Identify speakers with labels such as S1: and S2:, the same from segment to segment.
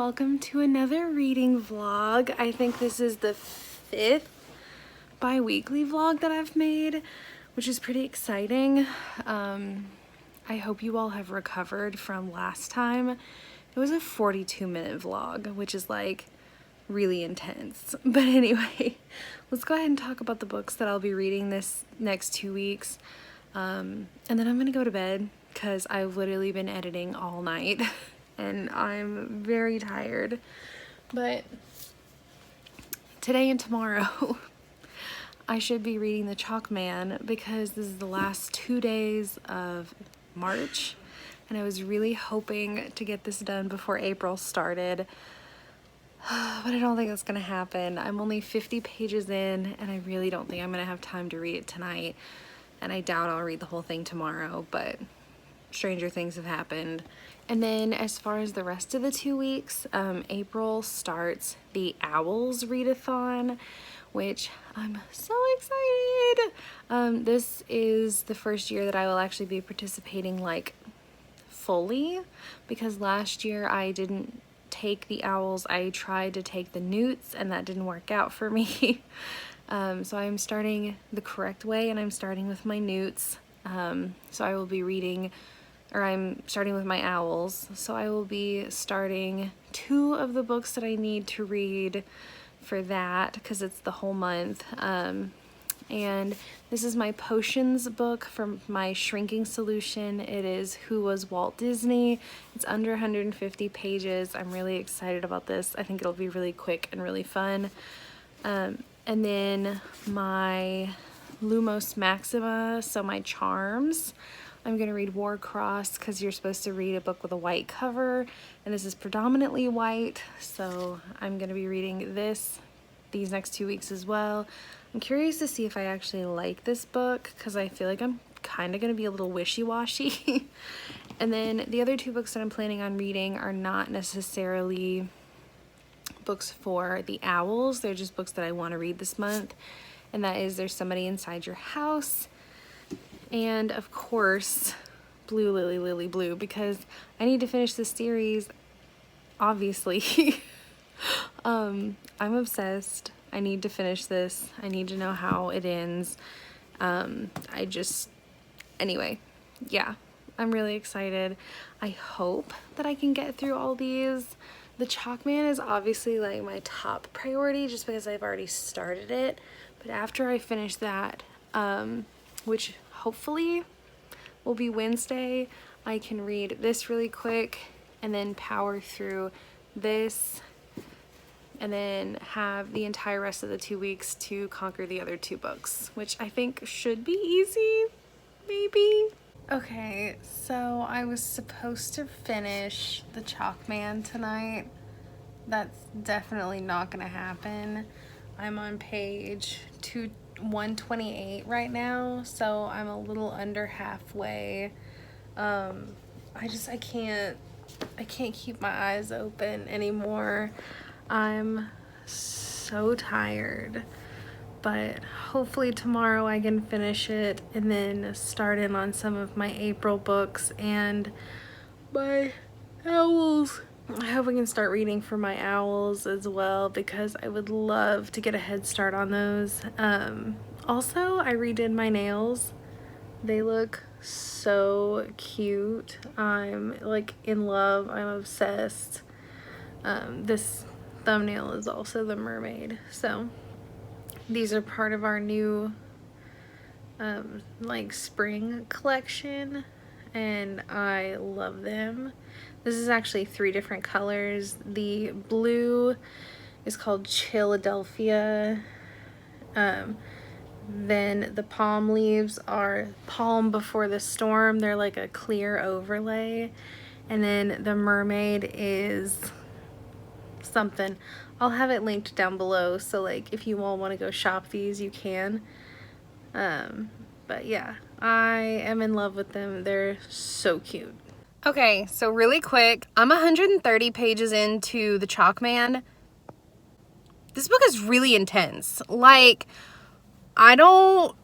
S1: welcome to another reading vlog. I think this is the 5th bi-weekly vlog that I've made, which is pretty exciting. I hope you all have recovered from last time. It was a 42-minute vlog, which is like really intense. But anyway, let's go ahead and talk about the books that I'll be reading this next 2 weeks. And then I'm gonna go to bed because I've literally been editing all night and I'm very tired. But today and tomorrow I should be reading The Chalk Man because this is the last 2 days of March and I was really hoping to get this done before April started. But I don't think that's gonna happen. I'm only 50 pages in and I really don't think I'm gonna have time to read it tonight. And I doubt I'll read the whole thing tomorrow, but stranger things have happened. And then as far as the rest of the 2 weeks, April starts the Owls Readathon, which I'm so excited. This is the first year that I will actually be participating like fully, because last year I didn't take the Owls. I tried to take the Newts and that didn't work out for me. So I'm starting the correct way and I'm starting with my Newts. So I will be reading, or I'm starting with my Owls. So I will be starting 2 of the books that I need to read for that because it's the whole month. And this is my potions book from my shrinking solution. It is Who Was Walt Disney? It's under 150 pages. I'm really excited about this. I think it'll be really quick and really fun. And then my Lumos Maxima, so my charms. I'm gonna read Warcross because you're supposed to read a book with a white cover, and this is predominantly white, so I'm gonna be reading these next 2 weeks as well. I'm curious to see if I actually like this book because I feel like I'm kind of gonna be a little wishy-washy. And then the other 2 books that I'm planning on reading are not necessarily books for the Owls. They're just books that I want to read this month, and that is There's Somebody Inside Your House, and of course Blue Lily Lily Blue, because I need to finish this series, obviously. I'm obsessed. I need to finish this. I need to know how it ends. Anyway, yeah, I'm really excited. I hope that I can get through all these. The Chalk Man is obviously like my top priority just because I've already started it. But after I finish that, which hopefully will be Wednesday, I can read this really quick and then power through this and then have the entire rest of the 2 weeks to conquer the other 2 books, which I think should be easy, maybe. Okay, so I was supposed to finish The Chalk Man tonight. That's definitely not gonna happen. I'm on page 128 right now, so I'm a little under halfway. I can't keep my eyes open anymore. I'm so tired. But hopefully tomorrow I can finish it and then start in on some of my April books and my Owls. I hope I can start reading for my Owls as well because I would love to get a head start on those. Also, I redid my nails. They look so cute. I'm like in love. I'm obsessed. This thumbnail is also the mermaid. So these are part of our new like spring collection and I love them. This is actually 3 different colors. The blue is called Philadelphia. Then the palm leaves are Palm Before the Storm. They're like a clear overlay. And then the mermaid is something. I'll have it linked down below, so like if you all want to go shop these, you can. But yeah, I am in love with them. They're so cute. Okay, so really quick, I'm 130 pages into The Chalk Man. This book is really intense. Like, I don't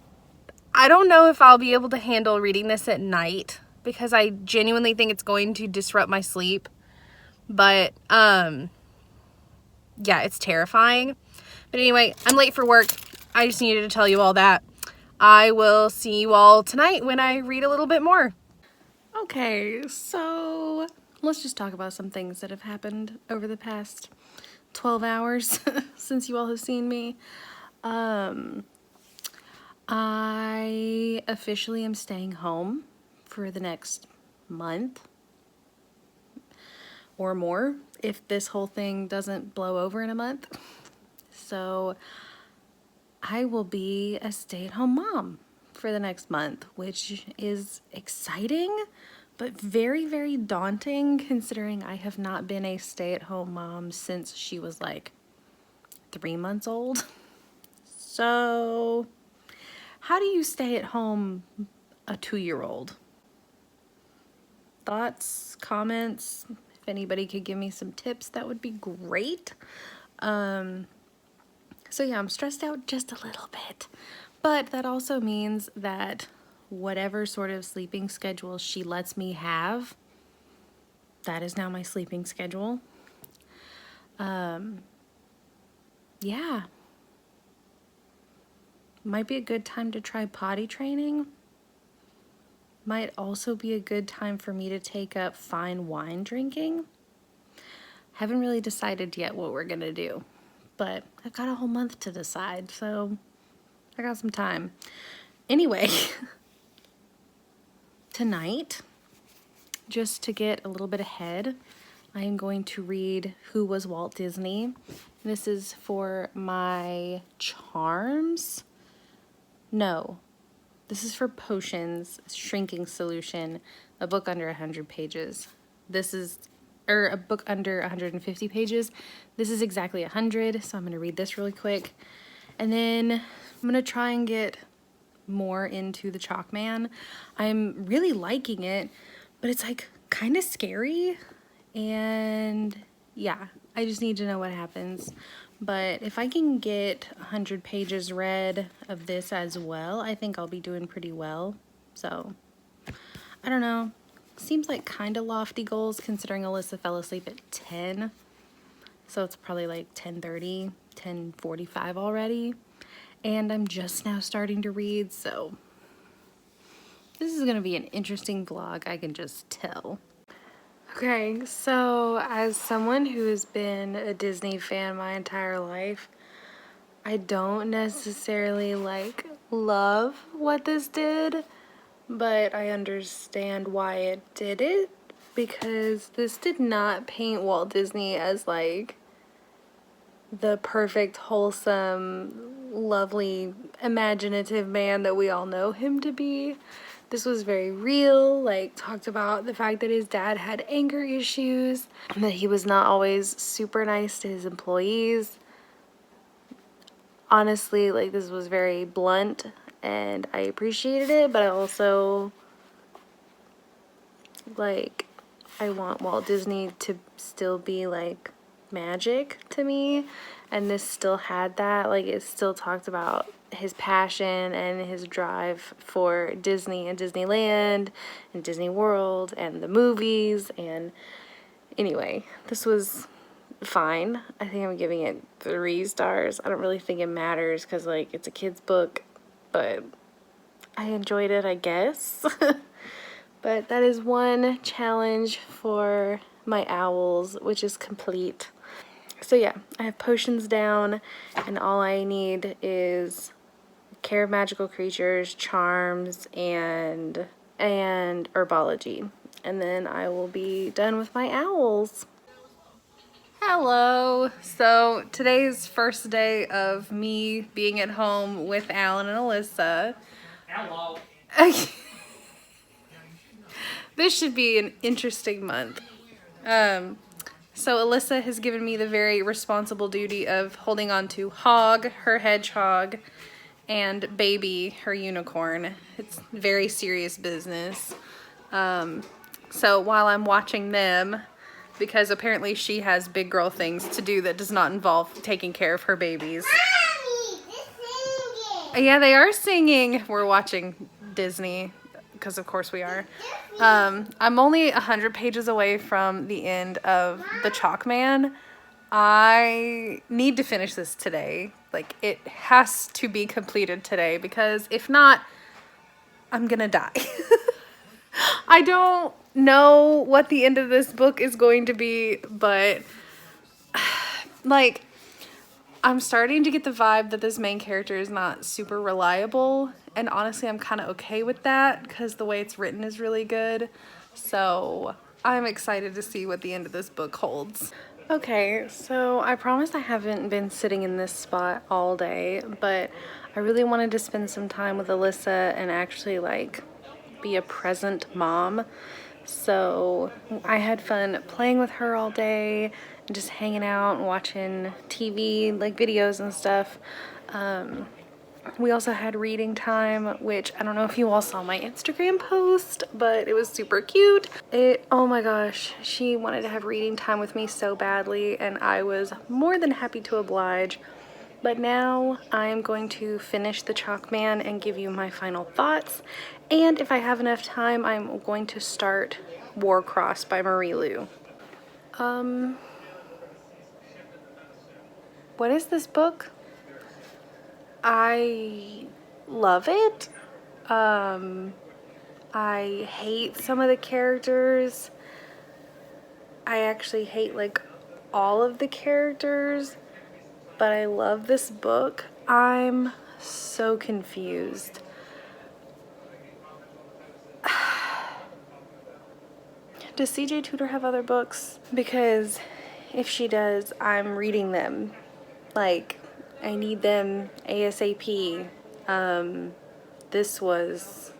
S1: know if I'll be able to handle reading this at night because I genuinely think it's going to disrupt my sleep. But
S2: yeah, it's terrifying. But anyway, I'm late for work. I just needed to tell you all that. I will see you all tonight when I read a little bit more.
S1: Okay, so let's just talk about some things that have happened over the past 12 hours since you all have seen me. I officially am staying home for the next month or more if this whole thing doesn't blow over in a month. So I will be a stay-at-home mom for the next month, which is exciting, but very, very daunting considering I have not been a stay-at-home mom since she was like 3 months old. So how do you stay at home a 2-year-old? Thoughts, comments? If anybody could give me some tips, that would be great. So yeah, I'm stressed out just a little bit, but that also means that whatever sort of sleeping schedule she lets me have, that is now my sleeping schedule. Yeah. Might be a good time to try potty training. Might also be a good time for me to take up fine wine drinking. Haven't really decided yet what we're gonna do, but I've got a whole month to decide, so I got some time. Anyway, tonight, just to get a little bit ahead, I am going to read Who Was Walt Disney? This is for my charms. No, this is for Potions, Shrinking Solution, a book under 100 pages. This is, or a book under 150 pages. This is exactly 100, so I'm going to read this really quick. And then I'm going to try and get more into the Chalk Man. I'm really liking it, but it's like kind of scary. And yeah, I just need to know what happens. But if I can get 100 pages read of this as well, I think I'll be doing pretty well. So, I don't know. Seems like kind of lofty goals considering Alyssa fell asleep at 10. So it's probably like 10:30, 10:45 already. And I'm just now starting to read, so this is going to be an interesting vlog, I can just tell. Okay, so as someone who has been a Disney fan my entire life, I don't necessarily like love what this did, but I understand why it did it, because this did not paint Walt Disney as like the perfect, wholesome, lovely, imaginative man that we all know him to be. This was very real, like talked about the fact that his dad had anger issues, that he was not always super nice to his employees. Honestly, like this was very blunt and I appreciated it, but I also like I want Walt Disney to still be like magic to me, and this still had that. Like it still talked about his passion and his drive for Disney and Disneyland and Disney World and the movies. And anyway, this was fine. I think I'm giving it 3 stars. I don't really think it matters because like it's a kid's book, but I enjoyed it, I guess. But that is one challenge for my owls, which is complete. So yeah, I have Potions down, and all I need is Care of Magical Creatures, Charms, and Herbology. And then I will be done with my owls. Hello! So today's first day of me being at home with Alan and Alyssa.
S3: Hello.
S1: This should be an interesting month. So Alyssa has given me the very responsible duty of holding on to Hog, her hedgehog, and Baby, her unicorn. It's very serious business. So while I'm watching them, because apparently she has big girl things to do that does not involve taking care of her babies.
S4: Mommy, they're singing.
S1: Yeah, they are singing. We're watching Disney, because of course we are. I'm only 100 pages away from the end of The Chalk Man, I need to finish this today. Like, it has to be completed today because if not, I'm gonna die. I don't know what the end of this book is going to be, but like, I'm starting to get the vibe that this main character is not super reliable, and honestly I'm kind of okay with that because the way it's written is really good. So I'm excited to see what the end of this book holds. Okay, so I promise I haven't been sitting in this spot all day, but I really wanted to spend some time with Alyssa and actually like be a present mom. So I had fun playing with her all day and just hanging out and watching TV, like videos and stuff. We also had reading time, which I don't know if you all saw my Instagram post, but it was super cute. Oh my gosh, she wanted to have reading time with me so badly, and I was more than happy to oblige. But now I'm going to finish The Chalk Man and give you my final thoughts. And if I have enough time, I'm going to start Warcross by Marie Lu. What is this book? I love it. I hate some of the characters. I actually hate like all of the characters, but I love this book. I'm so confused. Does CJ Tudor have other books? Because if she does, I'm reading them. Like, I need them ASAP. This was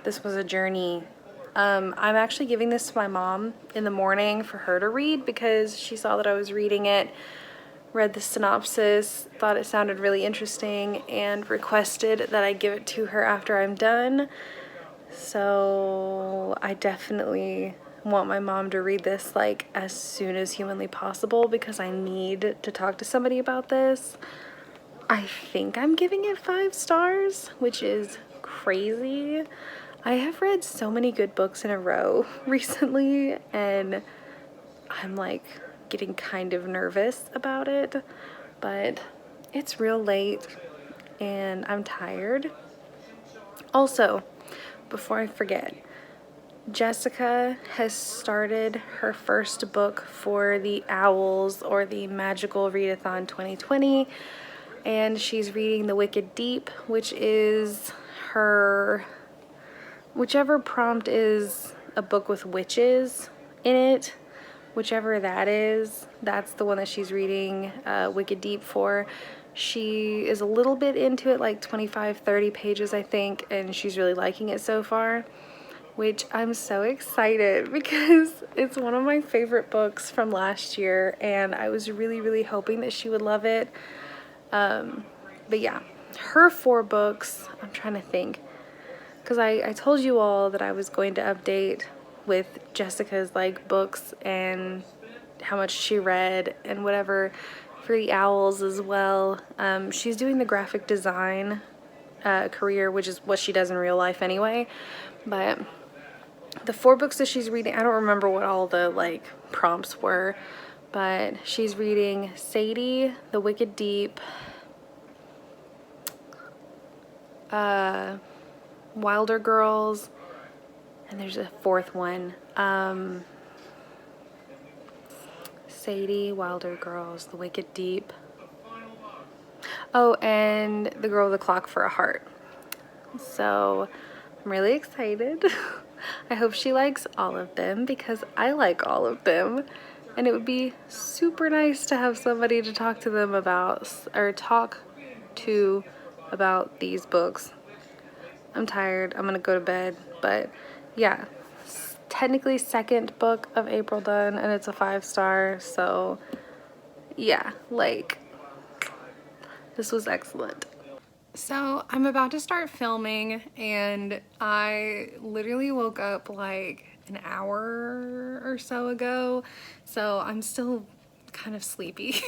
S1: a journey. I'm actually giving this to my mom in the morning for her to read because she saw that I was reading it, read the synopsis, thought it sounded really interesting, and requested that I give it to her after I'm done. So I definitely want my mom to read this like as soon as humanly possible because I need to talk to somebody about this. I think I'm giving it 5 stars, which is crazy. I have read so many good books in a row recently, and I'm like getting kind of nervous about it, but it's real late and I'm tired. Also, before I forget, Jessica has started her first book for the Owls, or the Magical Readathon 2020, and she's reading The Wicked Deep, which is her, whichever prompt is a book with witches in it, whichever that is, that's the one that she's reading Wicked Deep for. She is a little bit into it, like 25-30 pages I think, and she's really liking it so far, which I'm so excited because it's one of my favorite books from last year and I was really hoping that she would love it. But yeah, her 4 books, I'm trying to think, because I told you all that I was going to update with Jessica's like books and how much she read and whatever for the Owls as well. She's doing the graphic design career, which is what she does in real life anyway, but the 4 books that she's reading, I don't remember what all the like prompts were, but she's reading Sadie, The Wicked Deep, Wilder Girls, and there's a 4th one. Sadie, Wilder Girls, The Wicked Deep. Oh, and The Girl with the Clock for a Heart. So I'm really excited. I hope she likes all of them because I like all of them. And it would be super nice to have somebody to talk to them about, or talk to about these books. I'm tired. I'm gonna go to bed. But yeah, technically 2nd book of April done, and it's a 5-star. So yeah, like, this was excellent. So I'm about to start filming, and I literally woke up like an hour or so ago, so I'm still kind of sleepy.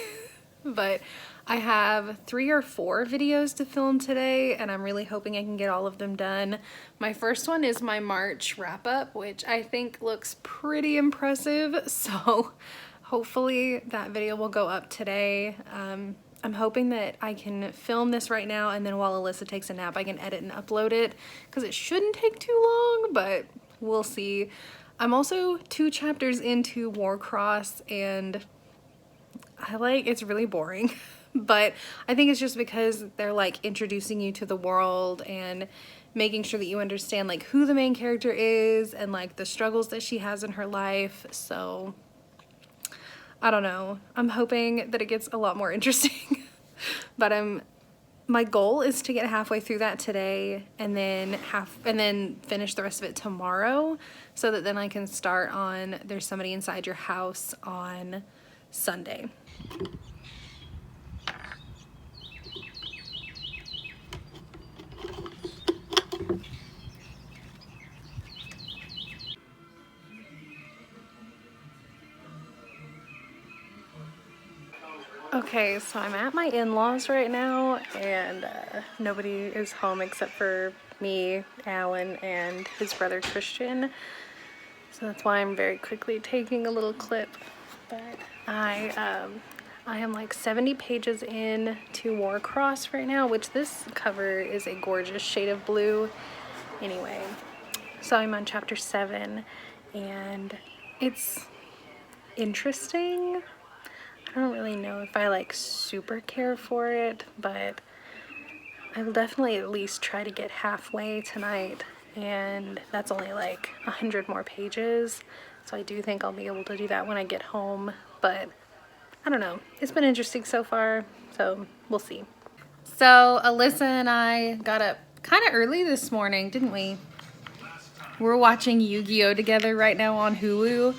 S1: but I have 3 or 4 videos to film today, and I'm really hoping I can get all of them done. My first one is my March wrap-up, which I think looks pretty impressive, so hopefully that video will go up today. I'm hoping that I can film this right now, and then while Alyssa takes a nap I can edit and upload it, because it shouldn't take too long, but we'll see. I'm also 2 chapters into Warcross, and it's really boring. But I think it's just because they're like introducing you to the world and making sure that you understand like who the main character is and like the struggles that she has in her life. So I don't know. I'm hoping that it gets a lot more interesting. But my goal is to get halfway through that today and then finish the rest of it tomorrow, so that then I can start on There's Somebody Inside Your House on Sunday. Okay, so I'm at my in-laws right now, and nobody is home except for me, Alan, and his brother Christian. So that's why I'm very quickly taking a little clip. But I am like 70 pages in to Warcross right now, which this cover is a gorgeous shade of blue. Anyway, so I'm on chapter 7, and it's interesting. I don't really know if I like super care for it, but I will definitely at least try to get halfway tonight, and that's only like 100 more pages, so I do think I'll be able to do that when I get home. But I don't know, it's been interesting so far, so we'll see. So Alyssa and I got up kind of early this morning, didn't we? We're watching Yu-Gi-Oh together right now on Hulu.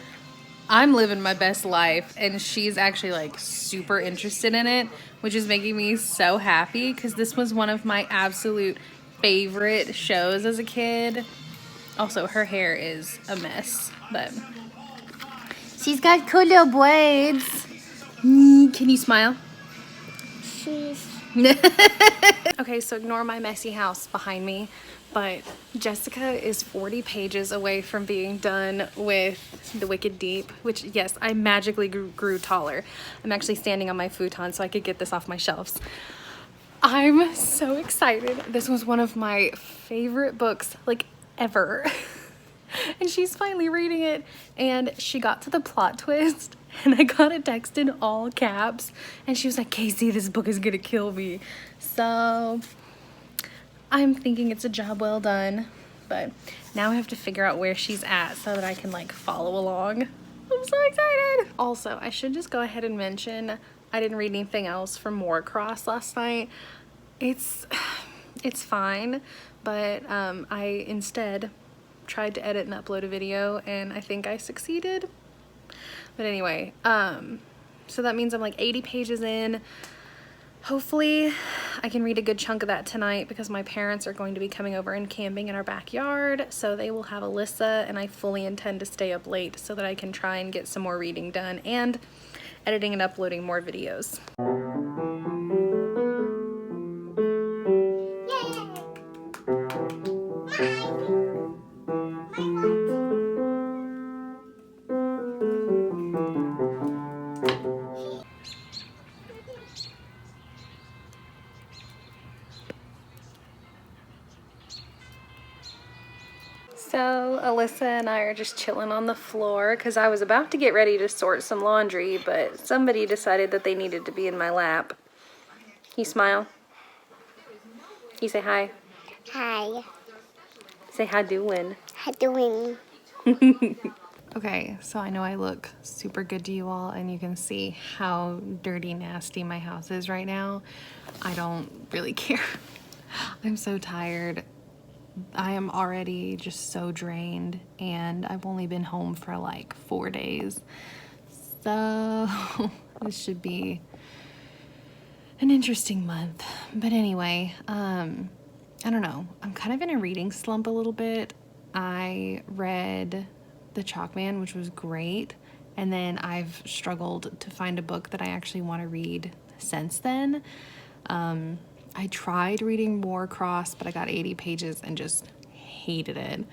S1: I'm living my best life, and she's actually like super interested in it, which is making me so happy because this was one of my absolute favorite shows as a kid. Also, her hair is a mess, but she's got cool little braids. Can you smile?
S4: She's
S1: Okay, so ignore my messy house behind me, but Jessica is 40 pages away from being done with The Wicked Deep, which, yes, I magically grew taller. I'm actually standing on my futon so I could get this off my shelves. I'm so excited. This was one of my favorite books, like, ever. And she's finally reading it, and she got to the plot twist, and I got a text in all caps, and she was like, Casey, this book is gonna kill me. So I'm thinking it's a job well done, but now I have to figure out where she's at so that I can like follow along. I'm so excited. Also, I should just go ahead and mention I didn't read anything else from Warcross last night. It's fine, but I instead tried to edit and upload a video, and I think I succeeded. But anyway, so that means I'm like 80 pages in. Hopefully I can read a good chunk of that tonight because my parents are going to be coming over and camping in our backyard, so they will have Alyssa, and I fully intend to stay up late so that I can try and get some more reading done and editing and uploading more videos. So Alyssa and I are just chilling on the floor because I was about to get ready to sort some laundry, but somebody decided that they needed to be in my lap. You smile. You say hi.
S4: hi.
S1: Say how doing.
S4: How doing?
S1: Okay, so I know I look super good to you all, and you can see how dirty, nasty my house is right now. I don't really care. I'm so tired. I am already just so drained, and I've only been home for like 4 days. So this should be an interesting month. But anyway, I don't know. I'm kind of in a reading slump a little bit. I read The Chalk Man, which was great. And then I've struggled to find a book that I actually want to read since then. I tried reading Warcross, but I got 80 pages and just hated it.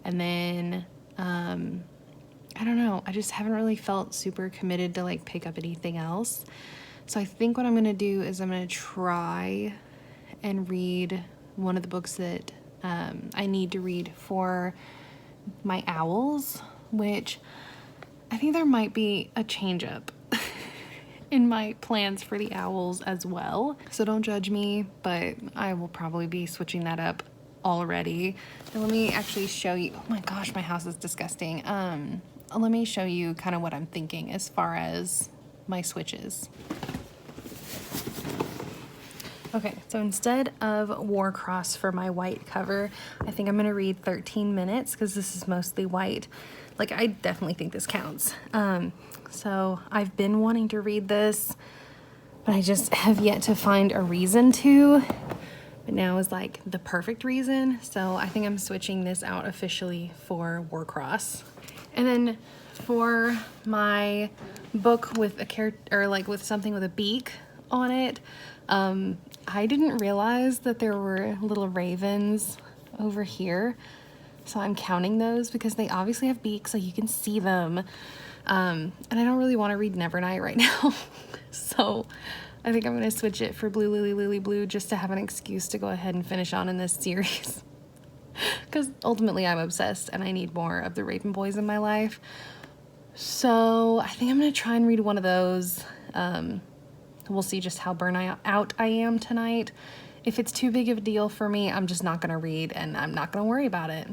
S1: And then, I don't know, I just haven't really felt super committed to like pick up anything else. So I think what I'm gonna do is I'm gonna try and read one of the books that I need to read for my owls, which I think there might be a change up in my plans for the owls as well. So don't judge me, but I will probably be switching that up already. And let me actually show you, oh my gosh, my house is disgusting. Let me show you kind of what I'm thinking as far as my switches. Okay, so instead of Warcross for my white cover, I think I'm gonna read 13 Minutes because this is mostly white. Like, I definitely think this counts. So I've been wanting to read this, but I just have yet to find a reason to. But now is like the perfect reason. So I think I'm switching this out officially for Warcross. And then for my book with a character, or like with something with a beak on it, I didn't realize that there were little ravens over here. So I'm counting those because they obviously have beaks, so you can see them. And I don't really want to read Nevernight right now. So I think I'm going to switch it for Blue Lily Lily Blue just to have an excuse to go ahead and finish on in this series. Because ultimately I'm obsessed and I need more of the Raven Boys in my life. So I think I'm going to try and read one of those. We'll see just how burnt out I am tonight. If it's too big of a deal for me, I'm just not going to read and I'm not going to worry about it.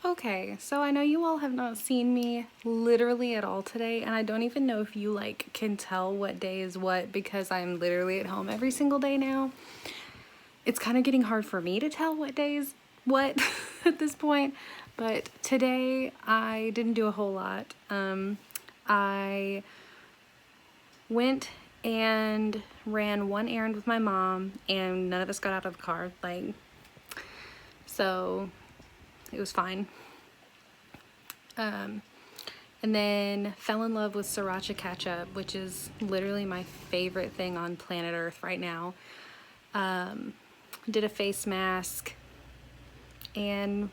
S1: Okay, so I know you all have not seen me literally at all today, and I don't even know if you like can tell what day is what because I'm literally at home every single day now. It's kind of getting hard for me to tell what day is what at this point, but today I didn't do a whole lot. I went and ran one errand with my mom, and none of us got out of the car, like, so it was fine. And then fell in love with sriracha ketchup, which is literally my favorite thing on planet Earth right now. Did a face mask and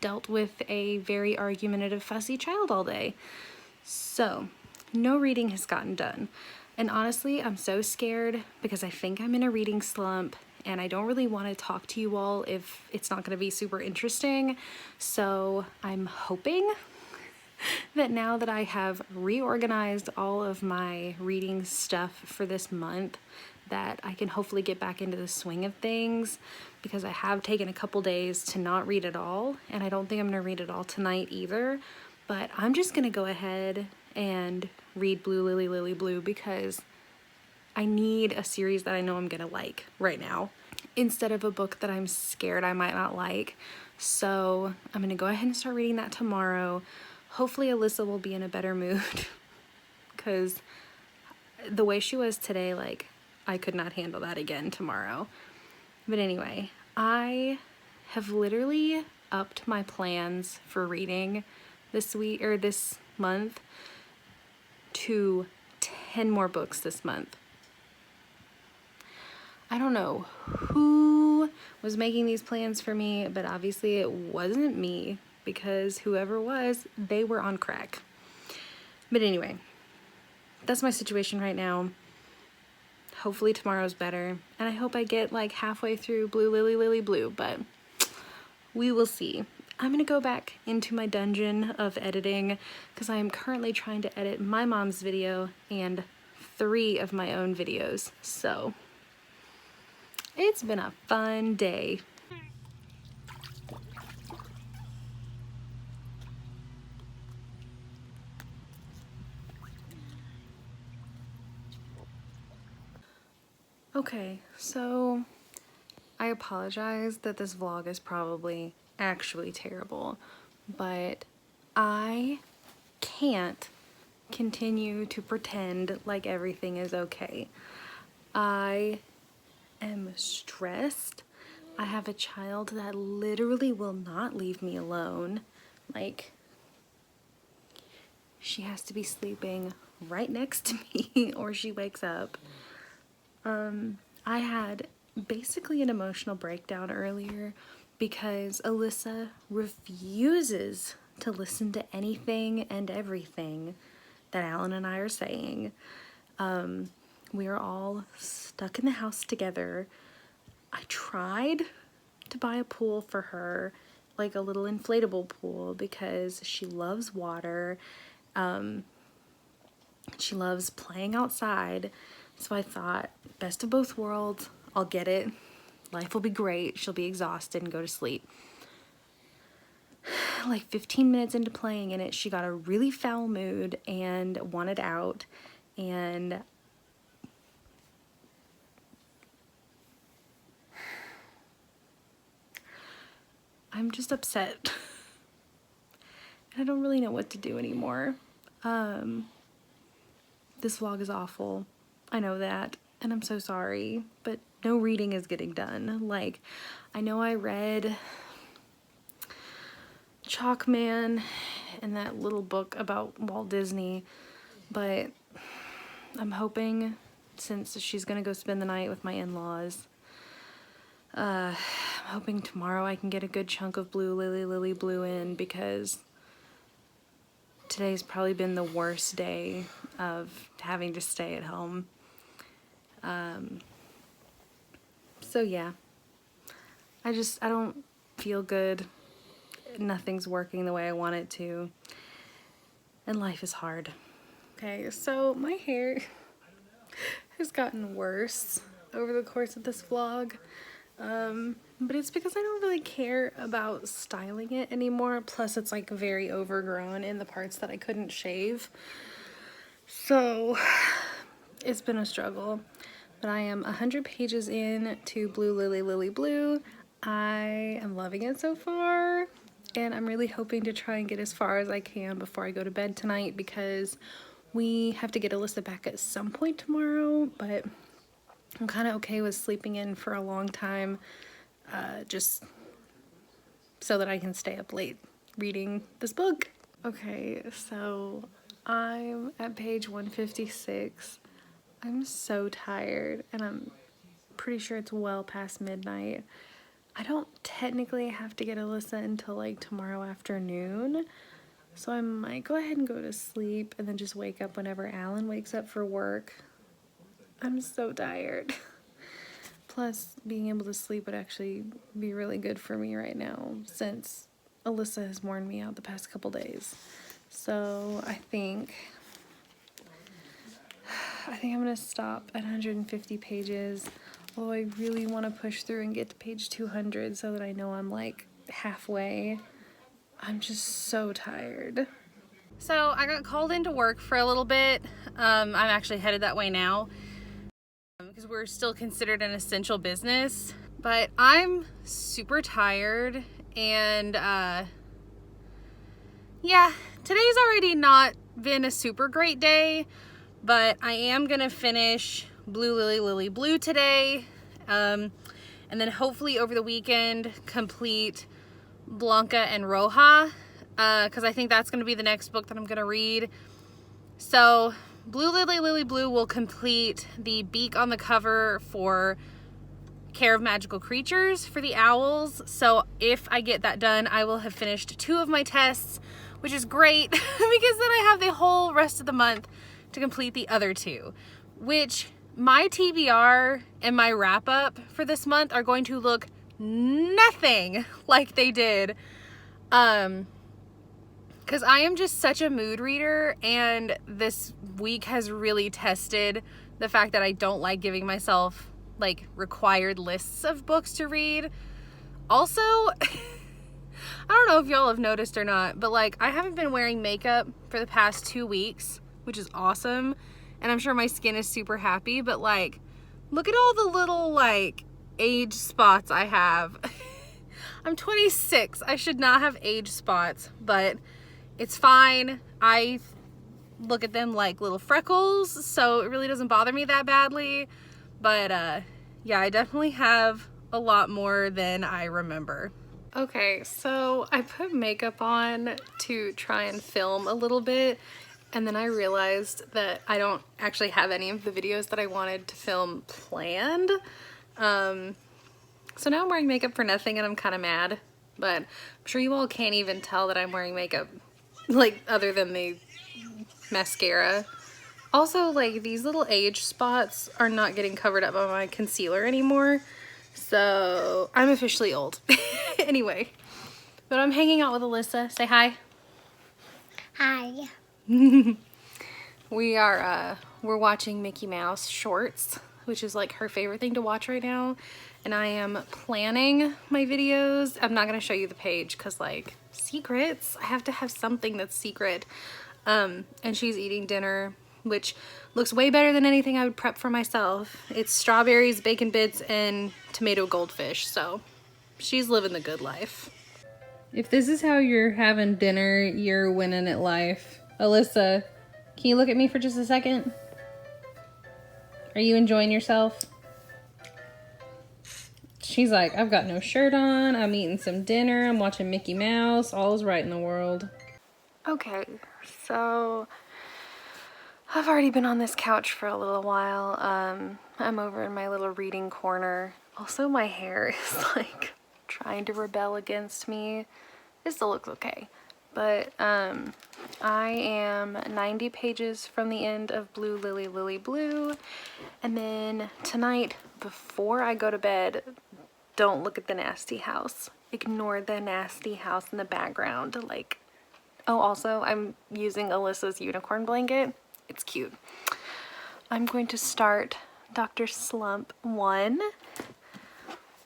S1: dealt with a very argumentative, fussy child all day. So no reading has gotten done. And honestly, I'm so scared because I think I'm in a reading slump and I don't really want to talk to you all if it's not going to be super interesting. So I'm hoping that now that I have reorganized all of my reading stuff for this month, that I can hopefully get back into the swing of things, because I have taken a couple days to not read at all, and I don't think I'm going to read it all tonight either. But I'm just going to go ahead and read Blue Lily Lily Blue because I need a series that I know I'm gonna like right now instead of a book that I'm scared I might not like. So I'm gonna go ahead and start reading that tomorrow. Hopefully Alyssa will be in a better mood because the way she was today, like, I could not handle that again tomorrow. But anyway, I have literally upped my plans for reading this week or this month to 10 more books this month. I don't know who was making these plans for me, but obviously it wasn't me, because whoever was, they were on crack. But anyway, that's my situation right now. Hopefully tomorrow's better, and I hope I get like halfway through Blue Lily Lily Blue, but we will see. I'm gonna go back into my dungeon of editing because I am currently trying to edit my mom's video and 3 of my own videos. So it's been a fun day. Okay, so I apologize that this vlog is probably actually terrible, but I can't continue to pretend like everything is okay. I am stressed. I have a child that literally will not leave me alone. Like, she has to be sleeping right next to me or she wakes up. I had basically an emotional breakdown earlier because Alyssa refuses to listen to anything and everything that Alan and I are saying. We are all stuck in the house together. I tried to buy a pool for her, like a little inflatable pool, because she loves water. She loves playing outside. So I thought, best of both worlds, I'll get it. Life will be great. She'll be exhausted and go to sleep. Like 15 minutes into playing in it, she got a really foul mood and wanted out. And I'm just upset. I don't really know what to do anymore. This vlog is awful. I know that, and I'm so sorry, but no reading is getting done. Like, I know I read Chalk Man and that little book about Walt Disney, but I'm hoping, since she's gonna go spend the night with my in-laws, I'm hoping tomorrow I can get a good chunk of Blue Lily Blue in, because today's probably been the worst day of having to stay at home. So yeah, I don't feel good. Nothing's working the way I want it to, and life is hard. Okay, so my hair has gotten worse over the course of this vlog. But it's because I don't really care about styling it anymore. Plus it's like very overgrown in the parts that I couldn't shave. So it's been a struggle, but I am 100 pages in to Blue Lily Blue. I am loving it so far, and I'm really hoping to try and get as far as I can before I go to bed tonight, because we have to get Alyssa back at some point tomorrow, but I'm kind of okay with sleeping in for a long time, just so that I can stay up late reading this book. Okay, so I'm at page 156. I'm so tired, and I'm pretty sure it's well past midnight. I don't technically have to get Alyssa until like tomorrow afternoon, so I might go ahead and go to sleep and then just wake up whenever Alan wakes up for work. I'm so tired. Plus, being able to sleep would actually be really good for me right now, since Alyssa has worn me out the past couple days. So I think I'm gonna stop at 150 pages. Although I really want to push through and get to page 200 so that I know I'm like halfway. I'm just so tired.
S2: So I got called into work for a little bit. I'm actually headed that way now, because we're still considered an essential business, but I'm super tired, and yeah, today's already not been a super great day, but I am gonna finish Blue Lily Blue today, and then hopefully over the weekend complete Blanca and Roja, because I think that's gonna be the next book that I'm gonna read. So Blue Lily Blue will complete the beak on the cover for Care of Magical Creatures for the owls. So if I get that done, I will have finished 2 of my tests, which is great because then I have the whole rest of the month to complete the other 2, which my TBR and my wrap up for this month are going to look nothing like they did. Because I am just such a mood reader, and this week has really tested the fact that I don't like giving myself like required lists of books to read. Also, I don't know if y'all have noticed or not, but like I haven't been wearing makeup for the past 2 weeks, which is awesome. And I'm sure my skin is super happy, but like, look at all the little like age spots I have. I'm 26. I should not have age spots, but it's fine. I look at them like little freckles, so it really doesn't bother me that badly. But yeah, I definitely have a lot more than I remember.
S1: Okay, so I put makeup on to try and film a little bit, And then I realized that I don't actually have any of the videos that I wanted to film planned. So now I'm wearing makeup for nothing and I'm kind of mad. But I'm sure you all can't even tell that I'm wearing makeup, like, other than the mascara. Also, like, these little age spots are not getting covered up by my concealer anymore. So I'm officially old. Anyway, but I'm hanging out with Alyssa. Say hi.
S4: Hi.
S1: We're watching Mickey Mouse shorts, which is like her favorite thing to watch right now. And I am planning my videos. I'm not gonna show you the page because, like, secrets. I have to have something that's secret. And she's eating dinner, which looks way better than anything I would prep for myself. It's strawberries, bacon bits, and tomato goldfish. So she's living the good life. If this is how you're having dinner, you're winning at life. Alyssa, can you look at me for just a second? Are you enjoying yourself? She's like, I've got no shirt on, I'm eating some dinner, I'm watching Mickey Mouse, all is right in the world. Okay, so I've already been on this couch for a little while. I'm over in my little reading corner. Also, my hair is like trying to rebel against me. It still looks okay. But I am 90 pages from the end of Blue Lily Lily Blue. And then tonight, before I go to bed, don't look at the nasty house. Ignore the nasty house in the background. Like, oh, also, I'm using Alyssa's unicorn blanket. It's cute. I'm going to start Dr. Slump 1,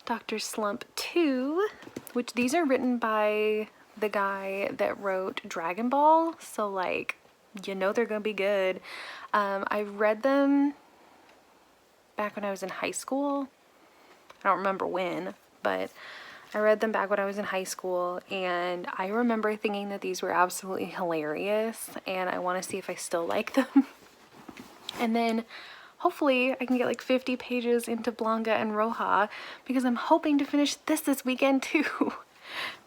S1: Dr. Slump 2, which these are written by the guy that wrote Dragon Ball. So, like, you know they're gonna be good. I read them back when I was in high school. I don't remember when, but I read them back when I was in high school, and I remember thinking that these were absolutely hilarious, and I want to see if I still like them. And then hopefully I can get like 50 pages into Blanca and Roja, because I'm hoping to finish this weekend too.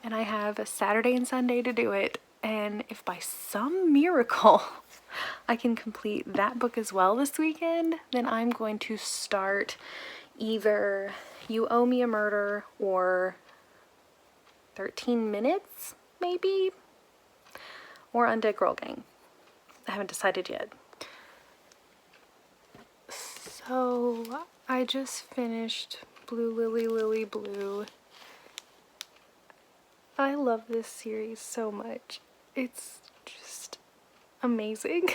S1: And I have a Saturday and Sunday to do it, and if by some miracle I can complete that book as well this weekend, then I'm going to start either You Owe Me a Murder or 13 Minutes, maybe, or Undead Girl Gang. I haven't decided yet. So I just finished Blue Lily Lily Blue. I love this series so much. It's just amazing.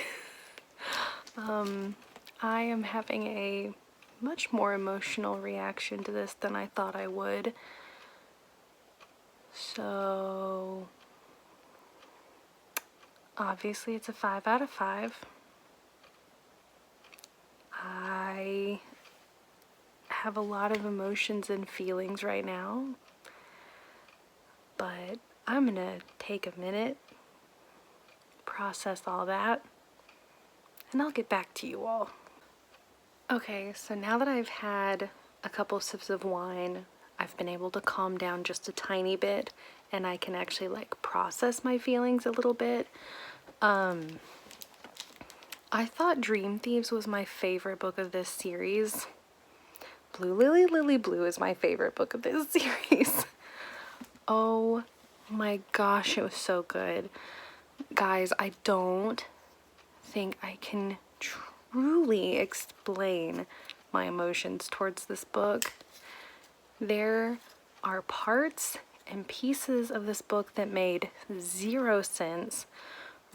S1: I am having a much more emotional reaction to this than I thought I would. So obviously it's a 5 out of 5. I have a lot of emotions and feelings right now, but I'm gonna take a minute, process all that, and I'll get back to you all. Okay, so now that I've had a couple sips of wine, I've been able to calm down just a tiny bit, and I can actually like process my feelings a little bit. I thought Dream Thieves was my favorite book of this series. Blue Lily Lily Blue is my favorite book of this series. Oh my gosh, it was so good. Guys, I don't think I can truly explain my emotions towards this book. There are parts and pieces of this book that made 0 sense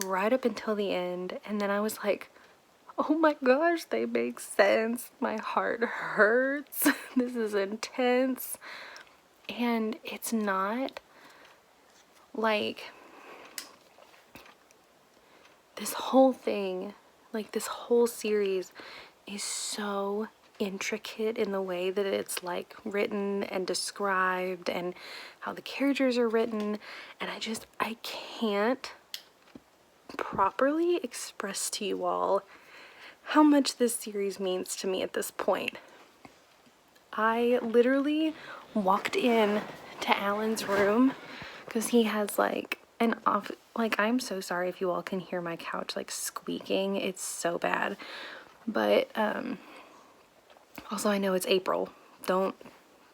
S1: right up until the end, and then I was like, oh my gosh, they make sense. My heart hurts. This is intense. And it's not like this whole thing, like this whole series is so intricate in the way that it's like written and described and how the characters are written, and I can't properly express to you all how much this series means to me at this point. I literally walked in to Alan's room because he has like like, I'm so sorry if you all can hear my couch like squeaking. It's so bad. But also I know it's April. Don't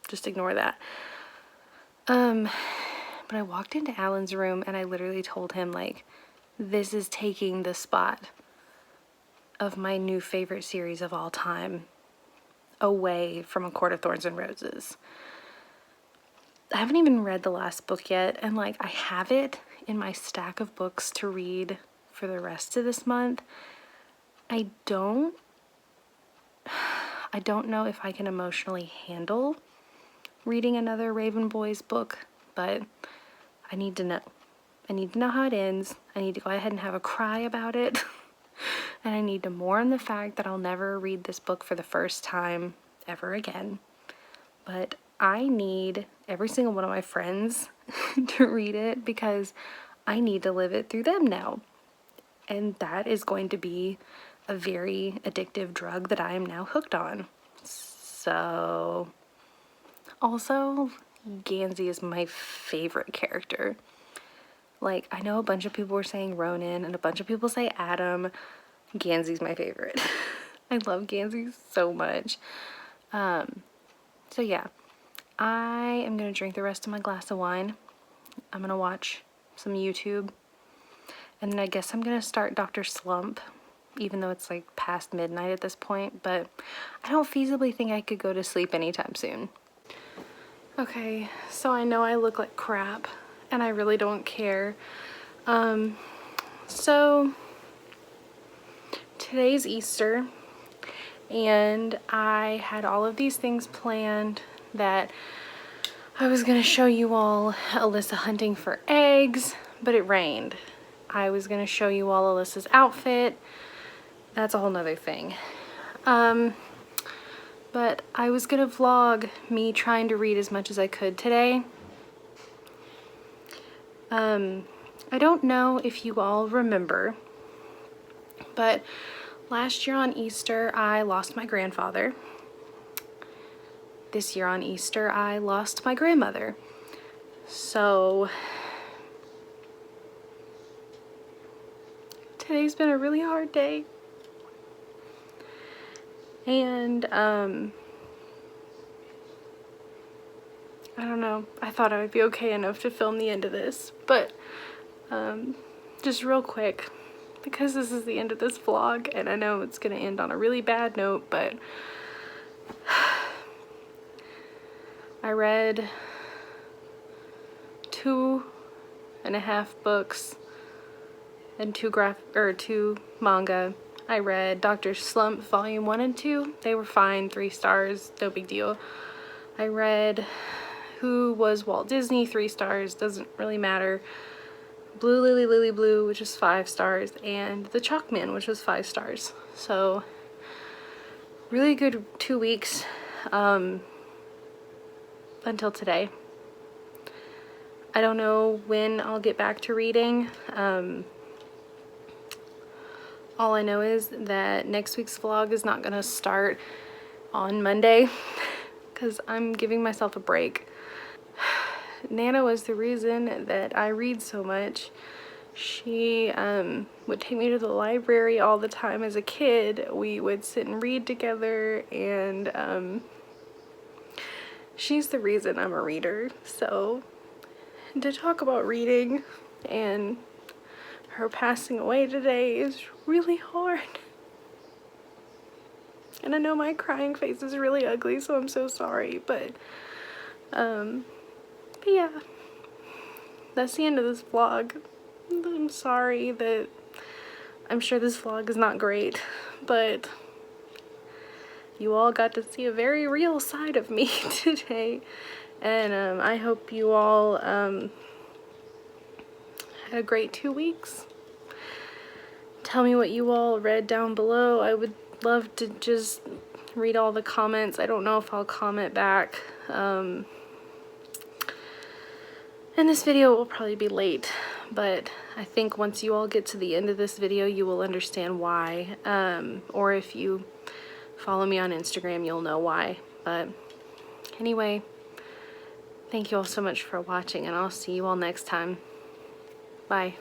S1: just ignore that. But I walked into Alan's room and I literally told him, like, this is taking the spot of my new favorite series of all time away from A Court of Thorns and Roses. I haven't even read the last book yet, and like, I have it in my stack of books to read for the rest of this month. I don't know if I can emotionally handle reading another Raven Boys book, but I need to know. I need to know how it ends. I need to go ahead and have a cry about it. And I need to mourn the fact that I'll never read this book for the first time ever again. But I need every single one of my friends to read it because I need to live it through them now. And that is going to be a very addictive drug that I am now hooked on. So, also, Gansey is my favorite character. Like, I know a bunch of people were saying Ronan and a bunch of people say Adam. Gansey's my favorite. I love Gansey so much. So yeah, I am gonna drink the rest of my glass of wine. I'm gonna watch some YouTube. And then I guess I'm gonna start Dr. Slump, even though it's like past midnight at this point, but I don't feasibly think I could go to sleep anytime soon. Okay, so I know I look like crap, and I really don't care. So today's Easter, and I had all of these things planned that I was gonna show you all Alyssa hunting for eggs, but it rained. I was gonna show you all Alyssa's outfit. That's a whole nother thing. But I was gonna vlog me trying to read as much as I could today. I don't know if you all remember, but last year on Easter, I lost my grandfather. This year on Easter, I lost my grandmother. So today's been a really hard day. And I don't know, I thought I would be okay enough to film the end of this, but just real quick, because this is the end of this vlog, and I know it's gonna end on a really bad note, but I read 2.5 books and two manga. I read Dr. Slump Volume 1 and 2. They were fine, 3 stars, no big deal. I read Who Was Walt Disney, 3 stars, doesn't really matter. Blue Lily Lily Blue, which is 5 stars, and The Chalkman, which was 5 stars. So, really good 2 weeks until today. I don't know when I'll get back to reading. All I know is that next week's vlog is not gonna start on Monday because I'm giving myself a break. Nana was the reason that I read so much. She would take me to the library all the time as a kid. We would sit and read together, and she's the reason I'm a reader. So to talk about reading and her passing away today is really hard. And I know my crying face is really ugly, so I'm so sorry, but yeah, that's the end of this vlog. I'm sorry that I'm sure this vlog is not great, but you all got to see a very real side of me today, and I hope you all had a great 2 weeks. Tell me what you all read down below. I would love to just read all the comments. I don't know if I'll comment back. And this video will probably be late, but I think once you all get to the end of this video, you will understand why. Or if you follow me on Instagram, you'll know why. But anyway, thank you all so much for watching, and I'll see you all next time. Bye.